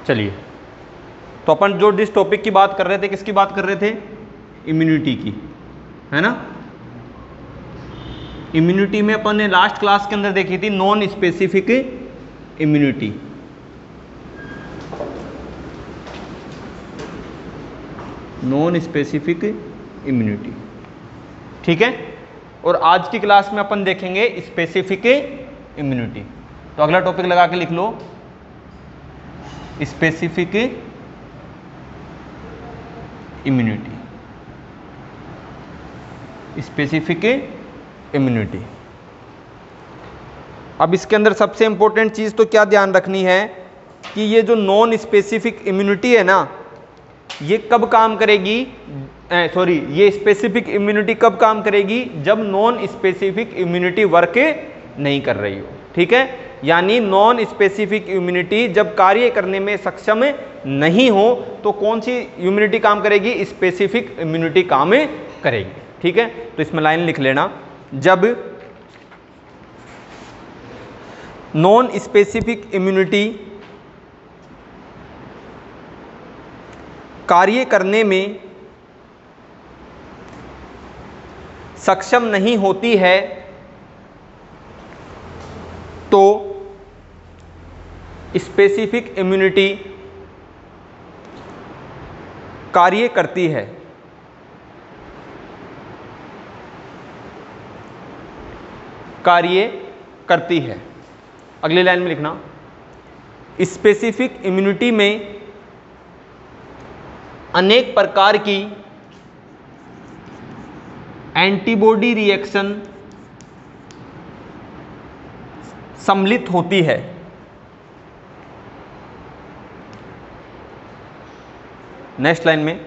चलिए, तो अपन जो जिस टॉपिक की बात कर रहे थे, किसकी बात कर रहे थे? इम्यूनिटी की, है ना। इम्यूनिटी में अपन ने लास्ट क्लास के अंदर देखी थी non specific immunity. Non specific immunity, ठीक है। और आज की क्लास में अपन देखेंगे स्पेसिफिक इम्यूनिटी। तो अगला टॉपिक लगा के लिख लो, स्पेसिफिक इम्यूनिटी। Specific immunity. अब इसके अंदर सबसे इंपॉर्टेंट चीज तो क्या ध्यान रखनी है कि ये जो नॉन स्पेसिफिक इम्यूनिटी है ना, ये कब काम करेगी, ये स्पेसिफिक इम्यूनिटी कब काम करेगी? जब नॉन स्पेसिफिक इम्यूनिटी वर्क नहीं कर रही हो, ठीक है। यानी नॉन स्पेसिफिक इम्यूनिटी जब कार्य करने में सक्षम नहीं हो तो कौन सी इम्यूनिटी काम करेगी? स्पेसिफिक इम्यूनिटी काम करेगी, ठीक है। तो इसमें लाइन लिख लेना, जब नॉन स्पेसिफिक इम्यूनिटी कार्य करने में सक्षम नहीं होती है तो स्पेसिफिक इम्यूनिटी कार्य करती है। कार्य करती है। अगली लाइन में लिखना, स्पेसिफिक इम्यूनिटी में अनेक प्रकार की एंटीबॉडी रिएक्शन सम्मिलित होती है। नेक्स्ट लाइन में,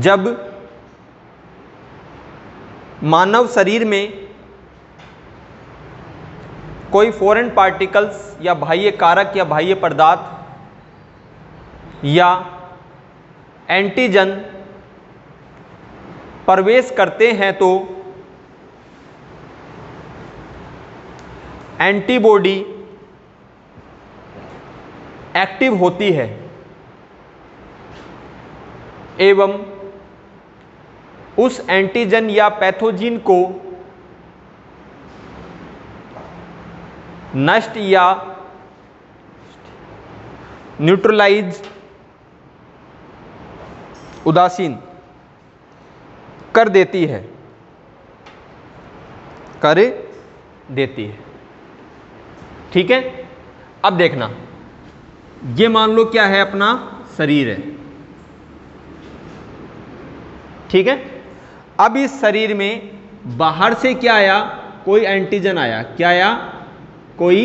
जब मानव शरीर में कोई फॉरेन पार्टिकल्स या बाह्य कारक या बाह्य पदार्थ या एंटीजन प्रवेश करते हैं तो एंटीबॉडी एक्टिव होती है एवं उस एंटीजन या पैथोजिन को नष्ट या न्यूट्रलाइज उदासीन कर देती है, कर देती है, ठीक है। अब देखना, ये मान लो क्या है, अपना शरीर है, ठीक है। अब इस शरीर में बाहर से क्या आया? कोई एंटीजन आया। क्या आया? कोई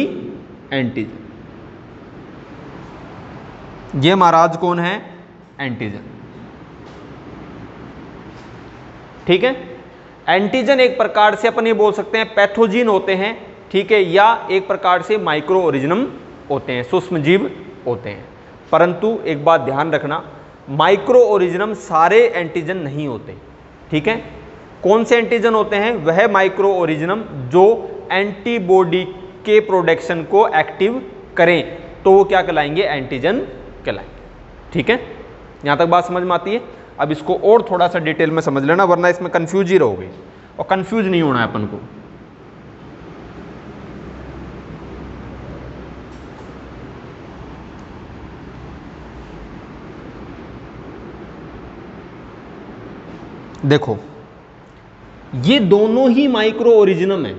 एंटीजन। ये महाराज कौन है? एंटीजन, ठीक है। एंटीजन एक प्रकार से अपन ये बोल सकते हैं पैथोजिन होते हैं, ठीक है, या एक प्रकार से माइक्रो ऑर्गेनिज्म होते हैं, सूक्ष्म जीव होते हैं। परंतु एक बात ध्यान रखना, माइक्रो ऑर्गेनिज्म सारे एंटीजन नहीं होते, ठीक है। कौन से एंटीजन होते हैं? वह माइक्रो ऑर्गेनिज्म जो एंटीबॉडी के प्रोडक्शन को एक्टिव करें, तो वो क्या कहलाएंगे? एंटीजन कहलाएंगे, ठीक है। यहां तक बात समझ में आती है? अब इसको और थोड़ा सा डिटेल में समझ लेना, वरना इसमें कंफ्यूज ही रहोगे, और कंफ्यूज नहीं होना है अपन को। देखो, ये दोनों ही माइक्रो ऑर्गेनिज्म है।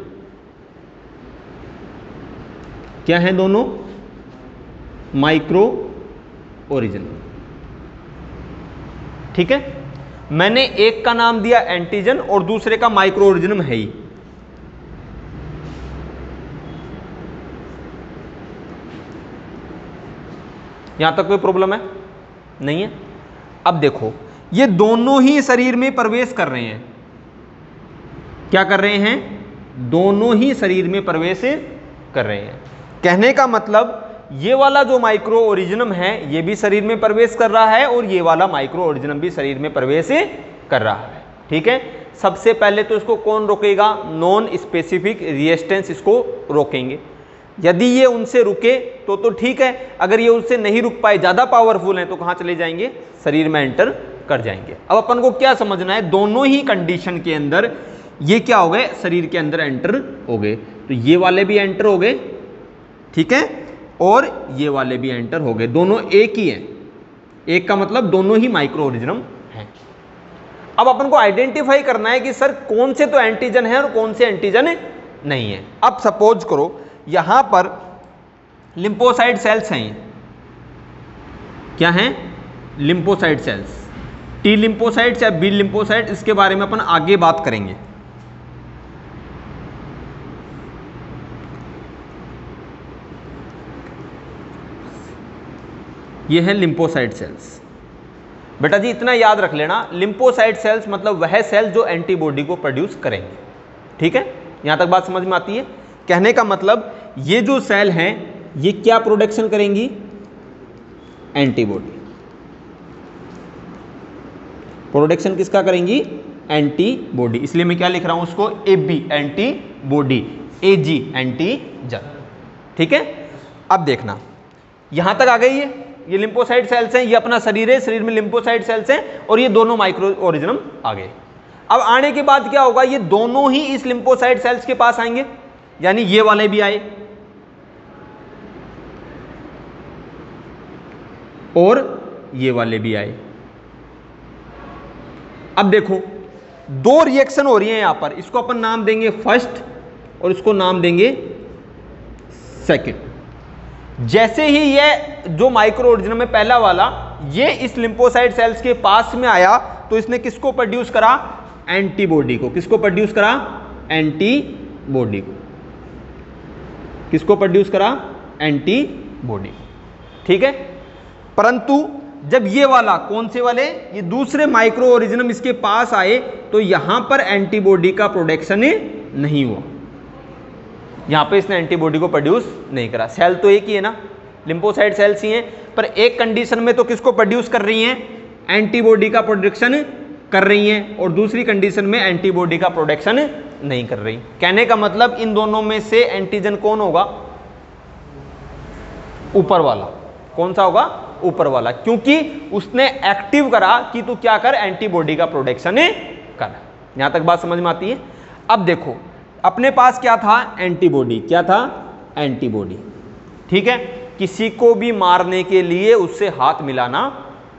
क्या है दोनों? माइक्रो ऑर्गेनिज्म, ठीक है। मैंने एक का नाम दिया एंटीजन और दूसरे का माइक्रो ऑर्गेनिज्म है ही। यहां तक कोई प्रॉब्लम है? नहीं है। अब देखो, ये दोनों ही शरीर में प्रवेश कर रहे हैं। क्या कर रहे हैं? दोनों ही शरीर में प्रवेश कर रहे हैं। कहने का मतलब ये वाला जो माइक्रो ऑर्गेनिज्म है ये भी शरीर में प्रवेश कर रहा है और ये वाला माइक्रो ऑर्गेनिज्म भी शरीर में प्रवेश कर रहा है, ठीक है। सबसे पहले तो इसको कौन रोकेगा? नॉन स्पेसिफिक रेजिस्टेंस इसको रोकेंगे। यदि ये उनसे रुके तो ठीक है, अगर ये उनसे नहीं रुक पाए, ज़्यादा पावरफुल हैं, तो कहाँ चले जाएंगे, शरीर में एंटर कर जाएंगे। अब अपन को क्या समझना है, दोनों ही कंडीशन के अंदर ये क्या हो गए, शरीर के अंदर एंटर हो गए। तो ये वाले भी एंटर हो गए, ठीक है, और ये वाले भी एंटर हो गए, दोनों एक ही हैं। एक का मतलब दोनों ही माइक्रो ऑर्गेनिज्म हैं। अब अपन को आइडेंटिफाई करना है कि सर कौन से तो एंटीजन है और कौन से एंटीजन नहीं है। अब सपोज करो यहां पर लिम्फोसाइट सेल्स हैं, क्या हैं, लिम्फोसाइट सेल्स, टी लिम्फोसाइट्स या बी लिम्फोसाइट, इसके बारे में अपन आगे बात करेंगे। ये है लिम्फोसाइट सेल्स। बेटा जी इतना याद रख लेना, लिम्फोसाइट सेल्स मतलब वह सेल जो एंटीबॉडी को प्रोड्यूस करेंगे, ठीक है, यहां तक बात समझ में आती है। कहने का मतलब ये जो सेल हैं ये क्या प्रोडक्शन करेंगी, एंटीबॉडी। प्रोडक्शन किसका करेंगी, एंटीबॉडी। इसलिए मैं क्या लिख रहा हूं उसको, AB एंटीबॉडी, AG एंटीजन, ठीक है। अब देखना यहां तक आ गई है, ये लिम्फोसाइट सेल्स हैं, ये अपना शरीर है, शरीर में लिम्फोसाइट सेल्स हैं, और ये दोनों माइक्रो ऑर्गेनिज्म आ गए। अब आने के बाद क्या होगा, ये दोनों ही इस लिम्फोसाइट सेल्स के पास आएंगे, यानी ये वाले भी आए और ये वाले भी आए। अब देखो दो रिएक्शन हो रही है यहां पर, इसको अपन नाम देंगे फर्स्ट और इसको नाम देंगे सेकंड। जैसे ही ये जो माइक्रो ऑर्गेनिज्म में पहला वाला ये इस लिम्फोसाइट सेल्स के पास में आया तो इसने किसको प्रोड्यूस करा, एंटीबॉडी को। किसको प्रोड्यूस करा, एंटीबॉडी को। किसको प्रोड्यूस करा, एंटीबॉडी को, ठीक है। परंतु जब ये वाला, कौन से वाले, ये दूसरे माइक्रो ऑर्गेनिज्म इसके पास आए तो यहां पर एंटीबॉडी का प्रोडक्शन नहीं हुआ, यहां पे इसने एंटीबॉडी को प्रोड्यूस नहीं करा। सेल तो एक ही है ना, लिम्फोसाइट सेल्स ही हैं, पर एक कंडीशन में तो किसको प्रोड्यूस कर रही हैं, एंटीबॉडी का प्रोडक्शन कर रही हैं, और दूसरी कंडीशन में एंटीबॉडी का प्रोडक्शन नहीं कर रही। कहने का मतलब इन दोनों में से एंटीजन कौन होगा, ऊपर वाला। कौन सा होगा, ऊपर वाला, क्योंकि उसने एक्टिव करा कि तू क्या कर, एंटीबॉडी का प्रोडक्शन कर। यहां तक बात समझ में आती है। अब देखो अपने पास क्या था, एंटीबॉडी, क्या था, एंटीबॉडी, ठीक है। किसी को भी मारने के लिए उससे हाथ मिलाना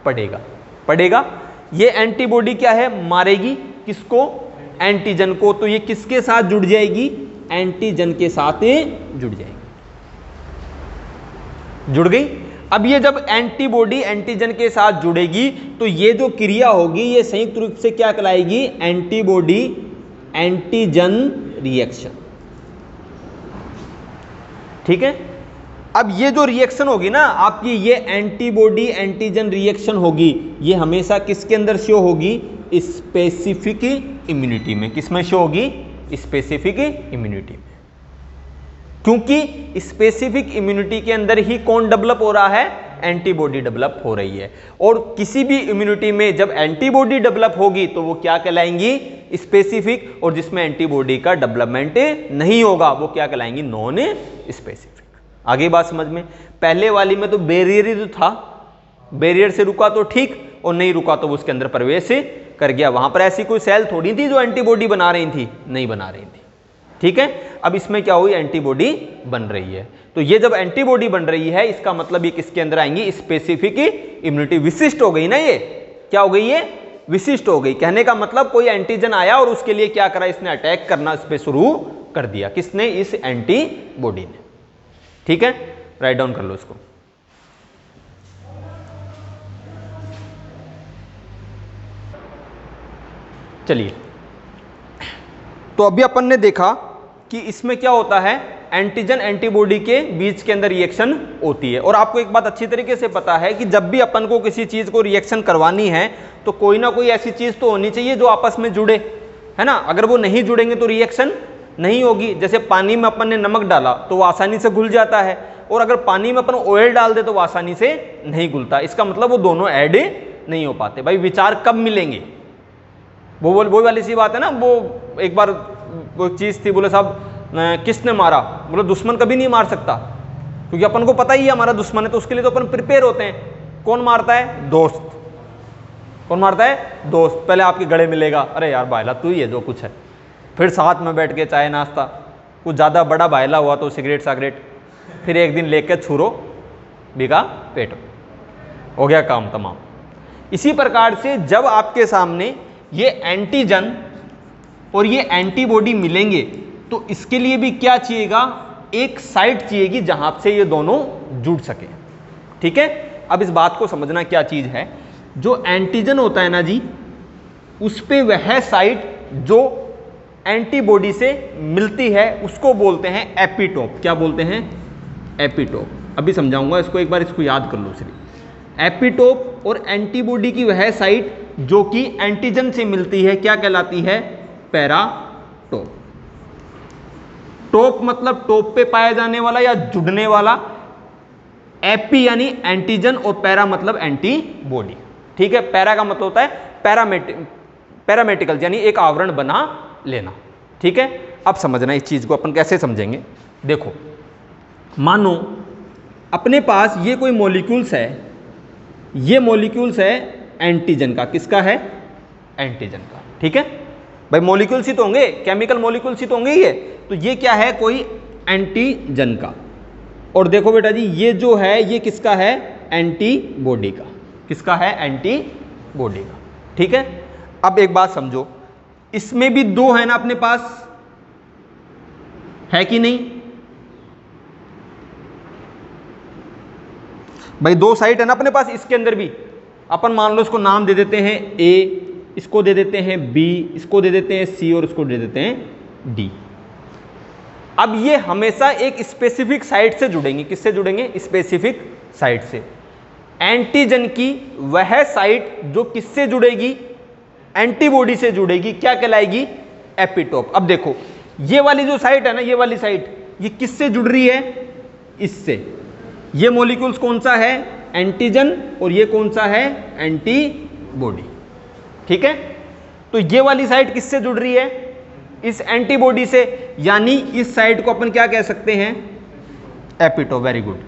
पड़ेगा। ये एंटीबॉडी क्या है, मारेगी किसको, एंटीजन को। तो ये किसके साथ जुड़ जाएगी, एंटीजन के साथ जुड़ जाएगी, जुड़ गई। अब ये जब एंटीबॉडी एंटीजन के साथ जुड़ेगी तो ये जो क्रिया होगी ये संयुक्त रूप से क्या कहलाएगी, एंटीबॉडी एंटीजन रिएक्शन, ठीक है। अब ये जो रिएक्शन होगी ना आपकी, ये एंटीबॉडी एंटीजन रिएक्शन होगी, ये हमेशा किसके अंदर शो होगी, स्पेसिफिक इम्यूनिटी में। किसमें शो होगी, स्पेसिफिक इम्यूनिटी में, क्योंकि स्पेसिफिक इम्यूनिटी के अंदर ही कौन डेवलप हो रहा है, एंटीबॉडी डेवलप हो रही है। और किसी भी इम्यूनिटी में जब एंटीबॉडी डेवलप होगी तो वो क्या कहलाएंगी, स्पेसिफिक, और जिसमें एंटीबॉडी का डेवलपमेंट नहीं होगा वो क्या कहलाएंगी, नॉन स्पेसिफिक। आगे बात समझ में। पहले वाली में तो बैरियर ही तो था, बैरियर से रुका तो ठीक, और नहीं रुका तो उसके अंदर प्रवेश कर गया। वहां पर ऐसी कोई सेल थोड़ी थी जो एंटीबॉडी बना रही थी, नहीं बना रही थी, ठीक है। अब इसमें क्या हुई, एंटीबॉडी बन रही है। तो ये जब एंटीबॉडी बन रही है इसका मतलब ये किसके अंदर आएंगी, स्पेसिफिक इम्यूनिटी। विशिष्ट हो गई ना, ये क्या हो गई, ये विशिष्ट हो गई। कहने का मतलब कोई एंटीजन आया और उसके लिए क्या करा, इसने अटैक करना इस पे शुरू कर दिया। किसने, इस एंटीबॉडी ने, ठीक है। राइट डाउन कर लो इसको। चलिए, तो अभी अपन ने देखा कि इसमें क्या होता है, एंटीजन एंटीबॉडी के बीच के अंदर रिएक्शन होती है। और आपको एक बात अच्छी तरीके से पता है कि जब भी अपन को किसी चीज को रिएक्शन करवानी है तो कोई ना कोई ऐसी चीज तो होनी चाहिए जो आपस में जुड़े, है ना। अगर वो नहीं जुड़ेंगे तो रिएक्शन नहीं होगी। जैसे पानी में अपन ने नमक डाला तो वो आसानी से घुल जाता है, और अगर पानी में अपन ऑयल डाल दे तो वो आसानी से नहीं घुलता। इसका मतलब वो दोनों ऐड नहीं हो पाते। भाई विचार कब मिलेंगे, वो वाली सी बात है ना। वो एक बार वो चीज थी, बोले साहब किसने मारा, मतलब दुश्मन कभी नहीं मार सकता, क्योंकि अपन को पता ही है हमारा दुश्मन है, तो उसके लिए तो अपन प्रिपेयर होते हैं। कौन मारता है? दोस्त। कौन मारता है? दोस्त। पहले आपके गले मिलेगा, अरे यार भाईला तू ही है जो कुछ है, फिर साथ में बैठ के चाय नाश्ता, कुछ ज़्यादा बड़ा भाईला हुआ तो सिगरेट सागरेट, फिर एक दिन लेके छुरो बिका पेट, हो गया काम तमाम। इसी प्रकार से जब आपके सामने ये एंटीजन और ये एंटीबॉडी मिलेंगे तो इसके लिए भी क्या चाहिएगा? एक साइट चाहिएगी जहां से ये दोनों जुड़ सके। ठीक है, अब इस बात को समझना क्या चीज है, जो एंटीजन होता है ना जी, उस पे वह साइट जो एंटीबॉडी से मिलती है उसको बोलते हैं एपिटोप। क्या बोलते हैं? एपिटोप। अभी समझाऊंगा इसको, एक बार इसको याद कर लो सिर्फ। एपिटोप और एंटीबॉडी की वह साइट जो कि एंटीजन से मिलती है क्या कहलाती है? पैराटोप। टोप मतलब टोप पे पाया जाने वाला या जुड़ने वाला, एपी यानी एंटीजन और पैरा मतलब एंटीबॉडी। ठीक है, पैरा का मतलब होता है पैरामेटिकल यानी एक आवरण बना लेना। ठीक है, अब समझना इस चीज को अपन कैसे समझेंगे। देखो, मानो अपने पास ये कोई मॉलिक्यूल्स है, ये मॉलिक्यूल्स है एंटीजन का। किसका है? एंटीजन का। ठीक है भाई, मॉलिक्यूल्स ही तो होंगे, केमिकल मॉलिक्यूल्स ही तो होंगे ये। तो ये क्या है? कोई एंटीजन का। और देखो बेटा जी, ये जो है ये किसका है? एंटीबॉडी का। किसका है? एंटीबॉडी का। ठीक है, अब एक बात समझो, इसमें भी दो है ना अपने पास, है कि नहीं भाई? दो साइट है ना अपने पास, इसके अंदर भी। अपन मान लो इसको नाम दे देते हैं ए, इसको दे देते हैं बी, इसको दे देते हैं सी और इसको दे देते हैं डी। अब ये हमेशा एक स्पेसिफिक साइट से जुड़ेंगे। किससे जुड़ेंगे? स्पेसिफिक साइट से। एंटीजन की वह साइट जो किससे जुड़ेगी? एंटीबॉडी से जुड़ेगी, क्या कहलाएगी? एपिटोप। अब देखो, ये वाली जो साइट है ना, ये वाली साइट, ये किससे जुड़ रही है? इससे। ये मॉलिक्यूल्स कौन सा है? एंटीजन, और ये कौन सा है? एंटीबॉडी। ठीक है, तो ये वाली साइट किससे जुड़ रही है? इस एंटीबॉडी से, यानी इस साइट को अपन क्या कह सकते हैं? एपिटोप। Very good.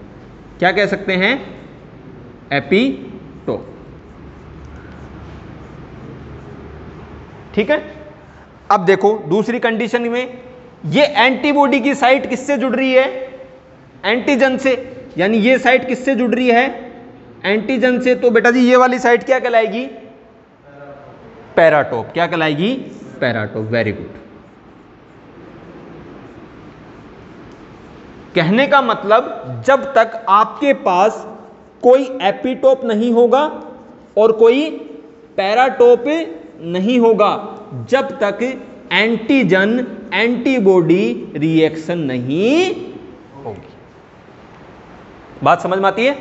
क्या कह सकते हैं? एपिटोप। ठीक है, अब देखो दूसरी कंडीशन में, ये एंटीबॉडी की साइट किससे जुड़ रही है? एंटीजन से, यानी ये साइट किससे जुड़ रही है? एंटीजन से। तो बेटा जी ये वाली साइट क्या कहलाएगी? पैराटोप। क्या कहलाएगी? पैराटोप। Very good. कहने का मतलब, जब तक आपके पास कोई एपिटोप नहीं होगा और कोई पैराटोप नहीं होगा, जब तक एंटीजन एंटीबॉडी रिएक्शन नहीं होगी। बात समझ में आती है?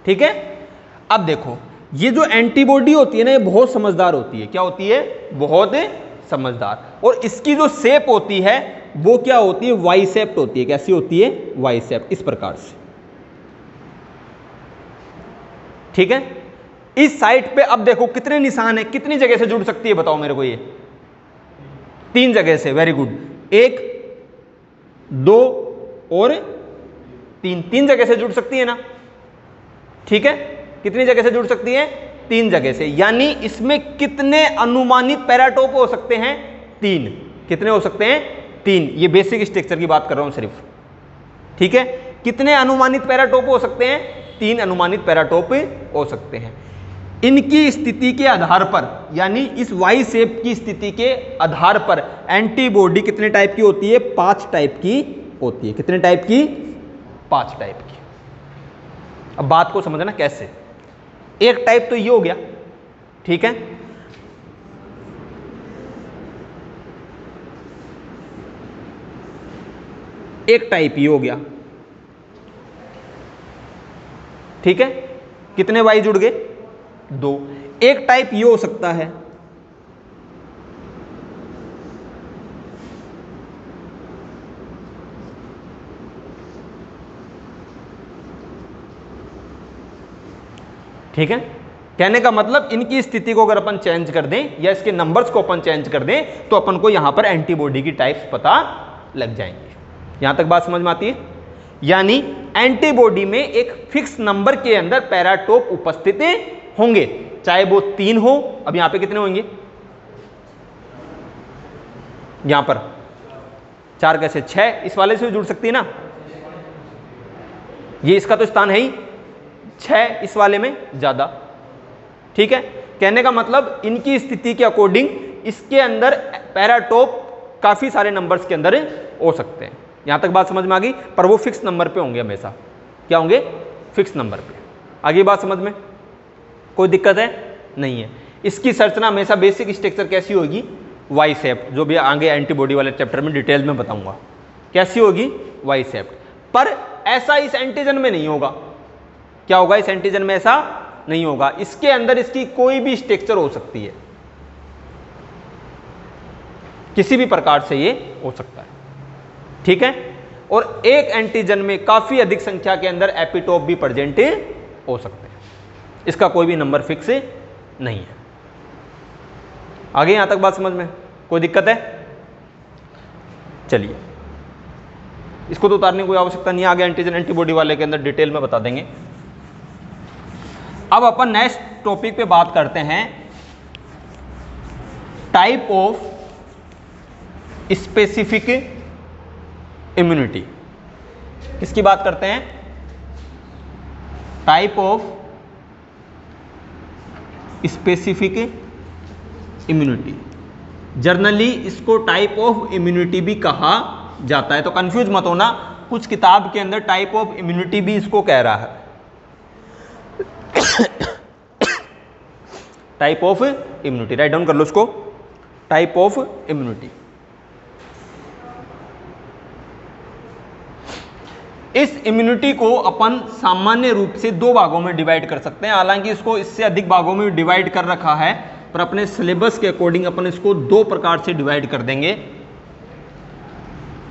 ठीक है, अब देखो, ये जो एंटीबॉडी होती है ना, ये बहुत समझदार होती है। क्या होती है? बहुत समझदार। और इसकी जो शेप होती है वो क्या होती है? वाई शेप्ड होती है। कैसी होती है? वाई शेप्ड, इस प्रकार से। ठीक है, इस साइट पे अब देखो कितने निशान है, कितनी जगह से जुड़ सकती है बताओ मेरे को? ये 3 जगह से। Very good. 1, 2 और 3, 3 जगह से जुड़ सकती है ना। ठीक है, कितनी जगह से जुड़ सकती है? 3 जगह से। यानी इसमें कितने अनुमानित पैराटोप हो सकते हैं? 3। कितने हो सकते हैं? 3। ये बेसिक स्ट्रक्चर की बात कर रहा हूं सिर्फ। ठीक है, कितने अनुमानित पैराटोप हो सकते हैं? 3 अनुमानित पैराटोप हो सकते हैं। इनकी स्थिति के आधार पर, यानी इस वाई शेप की स्थिति के आधार पर एंटीबॉडी कितने टाइप की होती है? 5 टाइप की होती है। कितने टाइप की? 5 टाइप की। अब बात को समझना कैसे। एक टाइप तो ये हो गया, ठीक है, एक टाइप ये हो गया, ठीक है। कितने वाई जुड़ गए? 2। एक टाइप ये हो सकता है, ठीक है। कहने का मतलब इनकी स्थिति को अगर अपन चेंज कर दें या इसके नंबर्स को अपन चेंज कर दें तो अपन को यहां पर एंटीबॉडी की टाइप्स पता लग जाएंगे। यहां तक बात समझ में आती है? यानी एंटीबॉडी में एक फिक्स नंबर के अंदर पैराटोप उपस्थित होंगे, चाहे वो 3 हो। अब यहां पे कितने होंगे? यहां पर 4 कैसे 6, इस वाले से भी जुड़ सकती है ना, ये इसका तो स्थान है ही, 6 इस वाले में ज्यादा। ठीक है, कहने का मतलब इनकी स्थिति के अकॉर्डिंग इसके अंदर पैराटोप काफी सारे नंबर्स के अंदर हो सकते हैं। यहां तक बात समझ में आ गई? पर वो फिक्स नंबर पे होंगे हमेशा। क्या होंगे? फिक्स नंबर पे। आगे बात समझ में? कोई दिक्कत है? नहीं है। इसकी संरचना हमेशा बेसिक स्ट्रक्चर कैसी होगी? वाई शेप्ड, जो भी आगे एंटीबॉडी वाले चैप्टर में डिटेल में बताऊंगा कैसी होगी, वाई शेप्ड। पर ऐसा इस एंटीजन में नहीं होगा। क्या होगा? इस एंटीजन में ऐसा नहीं होगा। इसके अंदर इसकी कोई भी स्ट्रक्चर हो सकती है, किसी भी प्रकार से ये हो सकता है। ठीक है, और एक एंटीजन में काफी अधिक संख्या के अंदर एपिटोप भी प्रेजेंट हो सकते हैं। इसका कोई भी नंबर फिक्स नहीं है। आगे यहां तक बात समझ में? कोई दिक्कत है? चलिए, इसको तो उतारने की कोई आवश्यकता नहीं है, आगे एंटीजन एंटीबॉडी वाले के अंदर डिटेल में बता देंगे। अब अपन नेक्स्ट टॉपिक पे बात करते हैं, टाइप ऑफ स्पेसिफिक इम्यूनिटी। इसकी बात करते हैं, type of specific immunity. Generally इसको टाइप ऑफ इम्यूनिटी भी कहा जाता है, तो कंफ्यूज मत होना, कुछ किताब के अंदर टाइप ऑफ इम्यूनिटी भी इसको कह रहा है। Type of immunity write down कर लो इसको, टाइप ऑफ इम्यूनिटी। इस इम्यूनिटी को अपन सामान्य रूप से 2 भागों में डिवाइड कर सकते हैं, हालांकि इसको इससे अधिक भागों में डिवाइड कर रखा है, पर अपने सिलेबस के अकॉर्डिंग अपन इसको 2 प्रकार से डिवाइड कर देंगे।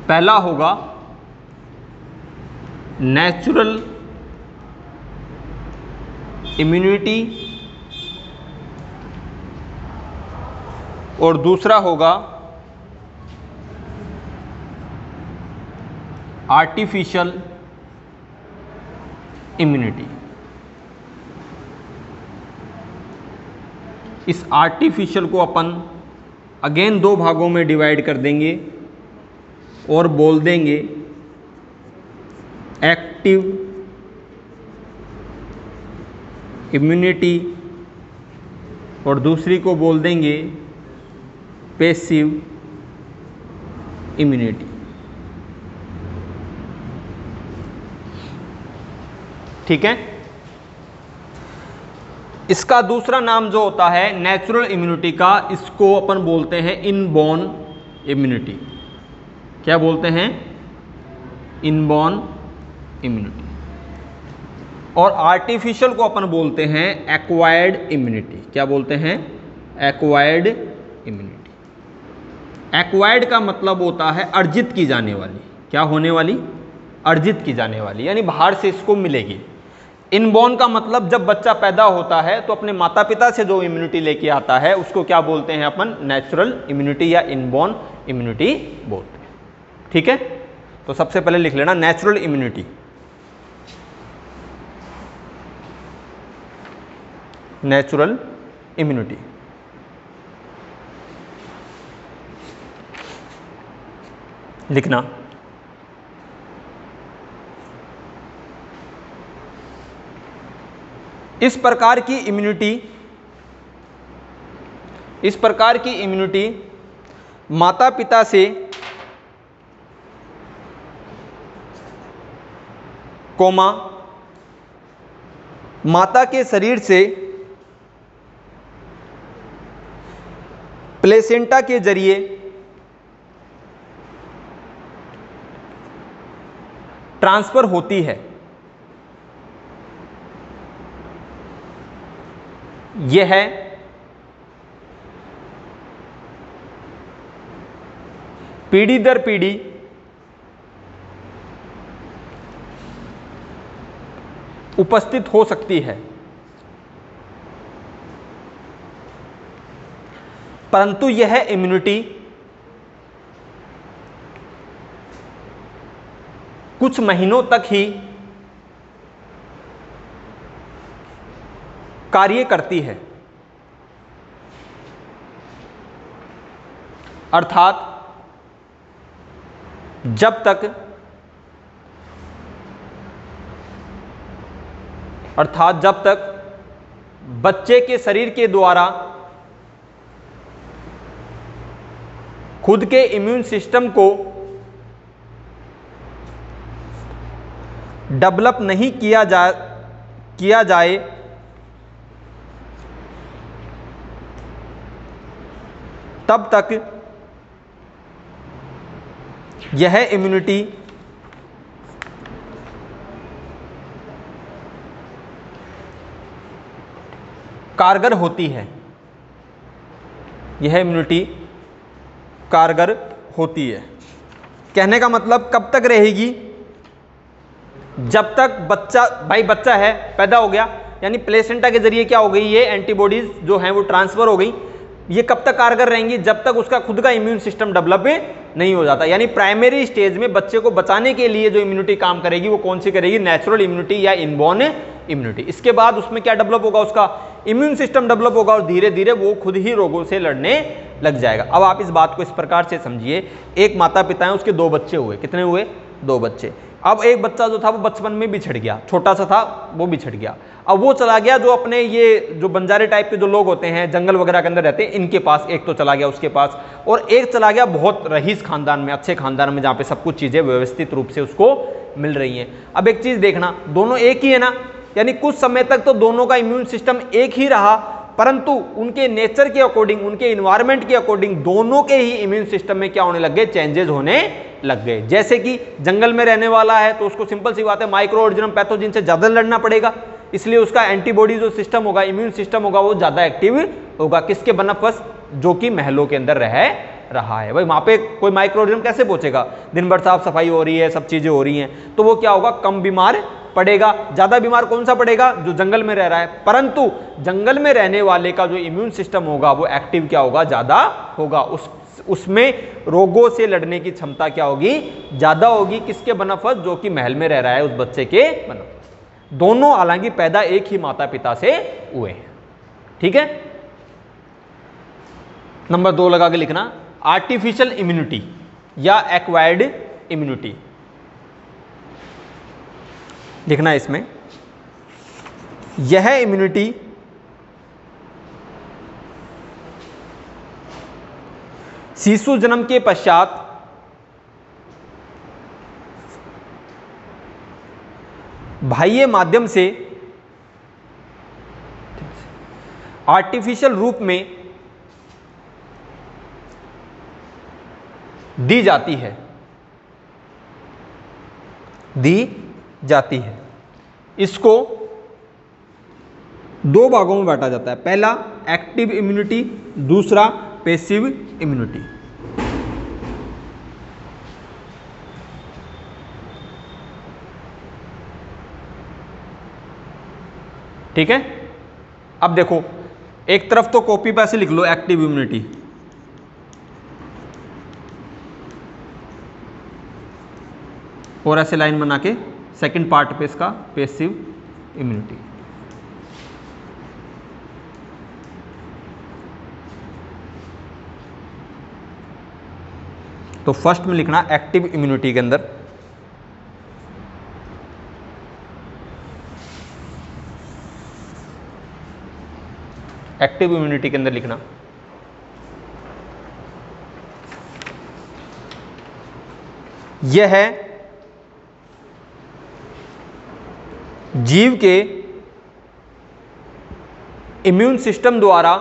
पहला होगा नेचुरल इम्यूनिटी और दूसरा होगा आर्टिफिशियल इम्यूनिटी। इस आर्टिफिशियल को अपन अगेन 2 भागों में डिवाइड कर देंगे और बोल देंगे एक्टिव इम्यूनिटी और दूसरी को बोल देंगे पैसिव इम्यूनिटी। ठीक है, इसका दूसरा नाम जो होता है नेचुरल इम्यूनिटी का, इसको अपन बोलते हैं इनबॉर्न इम्यूनिटी। क्या बोलते हैं? Inborn immunity. और आर्टिफिशियल को अपन बोलते हैं एक्वायर्ड इम्यूनिटी। क्या बोलते हैं? Acquired immunity. एक्वायर्ड का मतलब होता है अर्जित की जाने वाली। क्या होने वाली? अर्जित की जाने वाली, यानी बाहर से इसको मिलेगी। इनबॉर्न का मतलब जब बच्चा पैदा होता है तो अपने माता पिता से जो इम्यूनिटी लेके आता है उसको क्या बोलते हैं अपन? नेचुरल इम्यूनिटी या इनबॉर्न इम्यूनिटी बोलते हैं। ठीक है, तो सबसे पहले लिख लेना नेचुरल इम्यूनिटी। Natural immunity. लिखना। इस प्रकार की इम्यूनिटी माता पिता से माता के शरीर से प्लेसेंटा के जरिए ट्रांसफर होती है। यह पीढ़ी दर पीढ़ी उपस्थित हो सकती है, परंतु यह इम्यूनिटी कुछ महीनों तक ही कार्य करती है, अर्थात जब तक बच्चे के शरीर के द्वारा खुद के इम्यून सिस्टम को डेवलप नहीं किया जाए तब तक यह इम्यूनिटी कारगर होती है। यह इम्यूनिटी कारगर होती है। कहने का मतलब कब तक रहेगी? जब तक बच्चा है, पैदा हो गया, यानी प्लेसेंटा के जरिए क्या हो गई, ये एंटीबॉडीज जो हैं वो ट्रांसफर हो गई। ये कब तक कारगर रहेंगी? जब तक उसका खुद का इम्यून सिस्टम डेवलप नहीं हो जाता। यानी प्राइमरी स्टेज में बच्चे को बचाने के लिए जो इम्यूनिटी काम करेगी वो कौन सी करेगी? नेचुरल इम्यूनिटी या इनबॉर्न इम्यूनिटी। इसके बाद उसमें क्या डेवलप होगा? उसका इम्यून सिस्टम डेवलप होगा और धीरे धीरे वो खुद ही रोगों से लड़ने लग जाएगा। अब आप इस बात को इस प्रकार से समझिए, एक माता पिता है, उसके 2 बच्चे हुए। कितने हुए? 2 बच्चे। अब एक बच्चा जो था वो बचपन में बिछड़ गया, छोटा सा था, वो बिछड़ गया। अब वो चला गया जो अपने ये जो बंजारे टाइप के जो लोग होते हैं, जंगल वगैरह के अंदर रहते हैं, इनके पास। एक तो चला गया उसके पास, और एक चला गया बहुत रईस खानदान में, अच्छे खानदान में, जहाँ पे सब कुछ चीजें व्यवस्थित रूप से उसको मिल रही हैं। अब एक चीज देखना, दोनों एक ही है ना, यानी कुछ समय तक तो दोनों का इम्यून सिस्टम एक ही रहा, परंतु उनके नेचर के अकॉर्डिंग, उनके इन्वायरमेंट के अकॉर्डिंग दोनों के ही इम्यून सिस्टम में क्या होने लग गए? चेंजेस होने लग गए। जैसे कि जंगल में रहने वाला है तो उसको सिंपल सी बात है, माइक्रो ऑर्गेनिज्म पैथोजन से ज्यादा लड़ना पड़ेगा, इसलिए उसका एंटीबॉडी जो सिस्टम होगा, इम्यून सिस्टम होगा, वो ज्यादा एक्टिव होगा। किसके बनफस? जो कि महलों के अंदर रह रहा है। भाई वहां पे कोई माइक्रो ऑर्गेनिज्म कैसे पहुंचेगा? दिन भर साफ सफाई हो रही है, सब चीजें हो रही हैं, तो वो क्या होगा? कम बीमार पड़ेगा। ज्यादा बीमार कौन सा पड़ेगा? जो जंगल में रह रहा है। परंतु जंगल में रहने वाले का जो इम्यून सिस्टम होगा वो एक्टिव क्या होगा? ज्यादा होगा। उसमें रोगों से लड़ने की क्षमता क्या होगी? ज्यादा होगी। किसके बनफस? जो कि महल में रह रहा है, उस बच्चे के बनफस। दोनों हालांकि पैदा एक ही माता पिता से हुए हैं। ठीक है, नंबर 2 लगा के लिखना, आर्टिफिशियल इम्यूनिटी या एक्वायर्ड इम्यूनिटी लिखना। इसमें यह इम्यूनिटी शिशु जन्म के पश्चात बाह्य माध्यम से आर्टिफिशियल रूप में दी जाती है। इसको 2 भागों में बांटा जाता है। पहला एक्टिव इम्यूनिटी, दूसरा पैसिव इम्यूनिटी। ठीक है, अब देखो एक तरफ तो कॉपी पे ऐसे लिख लो एक्टिव इम्यूनिटी, और ऐसे लाइन बना के सेकंड पार्ट पे इसका पैसिव इम्यूनिटी। तो फर्स्ट में लिखना एक्टिव इम्यूनिटी के अंदर लिखना यह है जीव के इम्यून सिस्टम द्वारा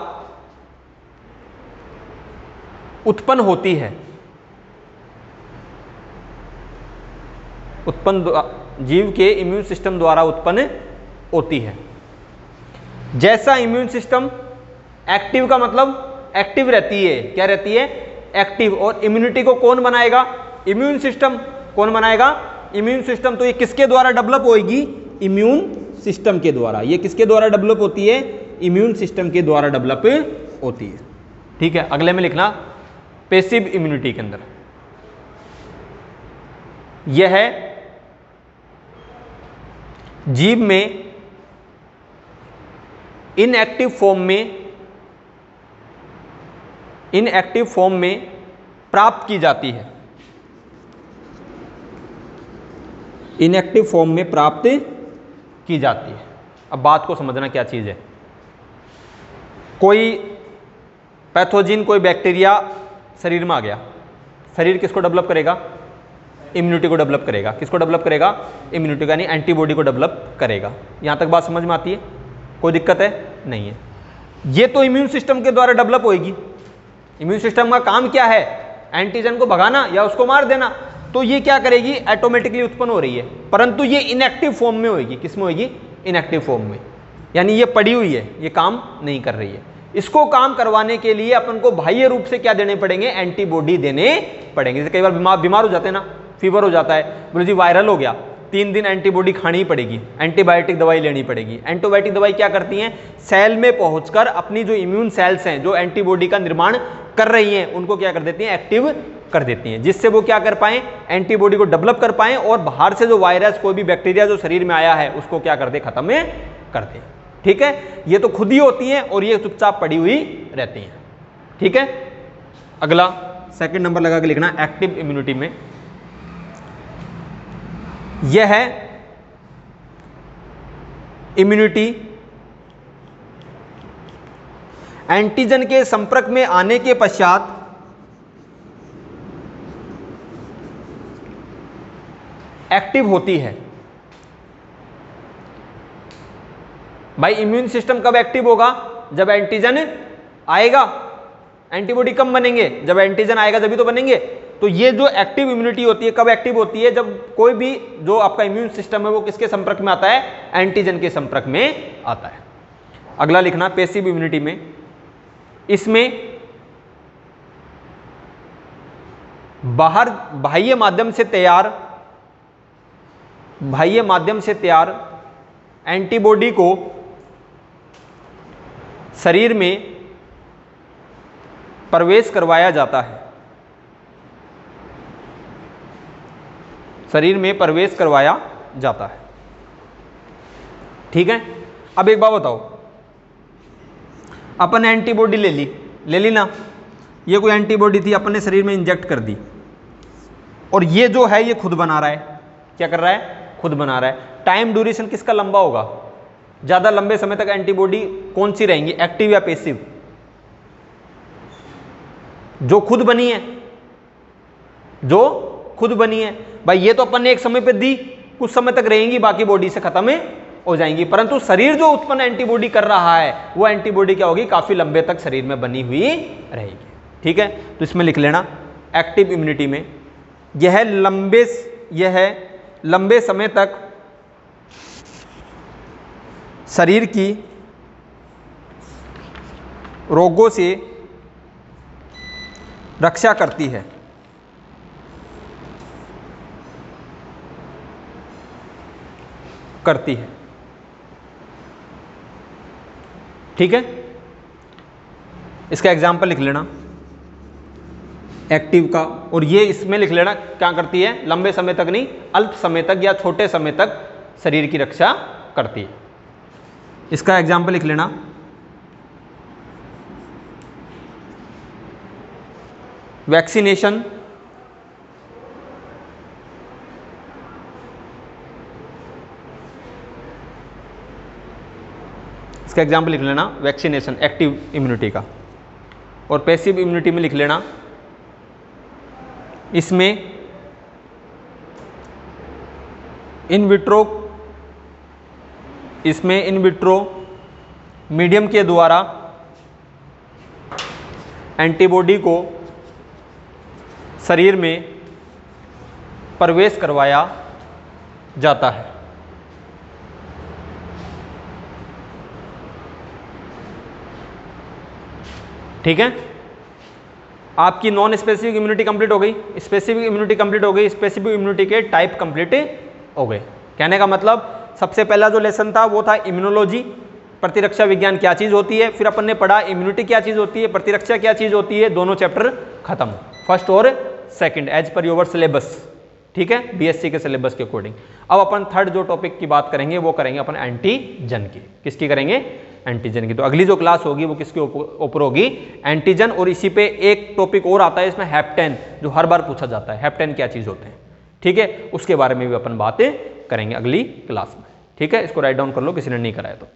उत्पन्न होती है। जीव के इम्यून सिस्टम द्वारा उत्पन्न होती है। जैसा इम्यून सिस्टम एक्टिव का मतलब एक्टिव रहती है, क्या रहती है? एक्टिव। और इम्यूनिटी को कौन बनाएगा? Immune system. कौन बनाएगा? Immune system. तो ये किसके द्वारा डेवलप होगी? इम्यून सिस्टम के द्वारा। ये किसके द्वारा डेवलप होती है? इम्यून सिस्टम के द्वारा डेवलप होती है। ठीक है, अगले में लिखना पैसिव इम्यूनिटी के अंदर यह जीव में इनएक्टिव फॉर्म में प्राप्त की जाती है। इनएक्टिव फॉर्म में प्राप्त की जाती है। अब बात को समझना क्या चीज़ है। कोई पैथोजिन, कोई बैक्टीरिया शरीर में आ गया, शरीर किसको डेवलप करेगा? इम्यूनिटी को डेवलप करेगा। किसको डेवलप करेगा? इम्यूनिटी का, यानी एंटीबॉडी को डेवलप करेगा। यहां तक बात समझ में आती है? कोई दिक्कत है? नहीं है। ये तो इम्यून सिस्टम के द्वारा डेवलप होगी। इम्यून सिस्टम का काम क्या है? एंटीजन को भगाना या उसको मार देना। तो ये क्या करेगी? ऑटोमेटिकली उत्पन्न हो रही है, परंतु ये इनएक्टिव फॉर्म में होगी। किस में होगी? इनएक्टिव फॉर्म में, यानी ये पड़ी हुई है, ये काम नहीं कर रही है। इसको काम करवाने के लिए अपन को बाह्य रूप से क्या देने पड़ेंगे? एंटीबॉडी देने पड़ेंगे। जैसे कई बार बीमार हो जाते हैं ना, फीवर हो जाता है, बोले जी वायरल हो गया, 3 दिन एंटीबॉडी खानी ही पड़ेगी, एंटीबायोटिक दवाई लेनी पड़ेगी। एंटीबायोटिक दवाई क्या करती हैं? सेल में पहुंचकर अपनी जो इम्यून सेल्स हैं, जो एंटीबॉडी का निर्माण कर रही हैं, उनको क्या कर देती हैं? एक्टिव कर देती हैं, जिससे वो क्या कर पाए? एंटीबॉडी को डेवलप कर पाए और बाहर से जो वायरस, कोई भी बैक्टीरिया जो शरीर में आया है, उसको क्या कर दे? खत्म कर दे। ठीक है, ये तो खुद ही होती हैं और ये चुपचाप पड़ी हुई रहती हैं। ठीक है, अगला सेकंड नंबर लगा के लिखना एक्टिव इम्यूनिटी में। यह है इम्यूनिटी एंटीजन के संपर्क में आने के पश्चात एक्टिव होती है। भाई इम्यून सिस्टम कब एक्टिव होगा? जब एंटीजन आएगा। एंटीबॉडी कब बनेंगे? जब एंटीजन आएगा जब ही तो बनेंगे। तो ये जो एक्टिव इम्यूनिटी होती है, कब एक्टिव होती है? जब कोई भी जो आपका इम्यून सिस्टम है वो किसके संपर्क में आता है? एंटीजन के संपर्क में आता है। अगला लिखना पैसिव इम्यूनिटी में। इसमें बाह्य माध्यम से तैयार एंटीबॉडी को शरीर में प्रवेश करवाया जाता है। शरीर में प्रवेश करवाया जाता है। ठीक है, अब एक बात बताओ, अपन एंटीबॉडी ले ली ना, ये कोई एंटीबॉडी थी, अपन ने शरीर में इंजेक्ट कर दी, और ये जो है ये खुद बना रहा है। क्या कर रहा है? खुद बना रहा है। टाइम ड्यूरेशन किसका लंबा होगा? ज्यादा लंबे समय तक एंटीबॉडी कौन सी रहेंगी? एक्टिव या पैसिव? जो खुद बनी है, जो खुद बनी है। भाई ये तो अपन ने एक समय पे दी, कुछ समय तक रहेंगी, बाकी बॉडी से खत्म हो जाएंगी। परंतु शरीर जो उत्पन्न एंटीबॉडी कर रहा है, वो एंटीबॉडी क्या होगी? काफी लंबे तक शरीर में बनी हुई रहेगी। ठीक है, तो इसमें लिख लेना एक्टिव इम्यूनिटी में यह लंबे समय तक शरीर की रोगों से रक्षा करती है। ठीक है, इसका एग्जाम्पल लिख लेना एक्टिव का, और ये इसमें लिख लेना क्या करती है? लंबे समय तक नहीं, अल्प समय तक या छोटे समय तक शरीर की रक्षा करती है। इसका एग्जाम्पल लिख लेना वैक्सीनेशन, इसका एग्जाम्पल लिख लेना वैक्सीनेशन एक्टिव इम्यूनिटी का। और पैसिव इम्यूनिटी में लिख लेना इसमें इन विट्रो मीडियम के द्वारा एंटीबॉडी को शरीर में प्रवेश करवाया जाता है। ठीक है, आपकी नॉन स्पेसिफिक इम्यूनिटी कंप्लीट हो गई, स्पेसिफिक इम्यूनिटी कंप्लीट हो गई, स्पेसिफिक इम्यूनिटी के टाइप कंप्लीट हो गए। कहने का मतलब सबसे पहला जो लेसन था वो था इम्यूनोलॉजी, प्रतिरक्षा विज्ञान क्या चीज होती है। फिर अपन ने पढ़ा इम्यूनिटी क्या चीज होती है, प्रतिरक्षा क्या चीज होती है। दोनों चैप्टर खत्म, फर्स्ट और second, as per your syllabus. ठीक है, बीएससी के सिलेबस के अकॉर्डिंग। अब अपन थर्ड जो टॉपिक की बात करेंगे वो करेंगे अपन एंटीजन की। किसकी करेंगे? एंटीजन की। तो अगली जो क्लास होगी वो किसके ऊपर होगी? एंटीजन। और इसी पे एक टॉपिक और आता है इसमें, हेप्टेन, जो हर बार पूछा जाता है, हेप्टेन क्या चीज होते हैं, ठीक है, उसके बारे में भी अपन बातें करेंगे अगली क्लास में। ठीक है, इसको राइट डाउन कर लो किसी ने नहीं कराया तो।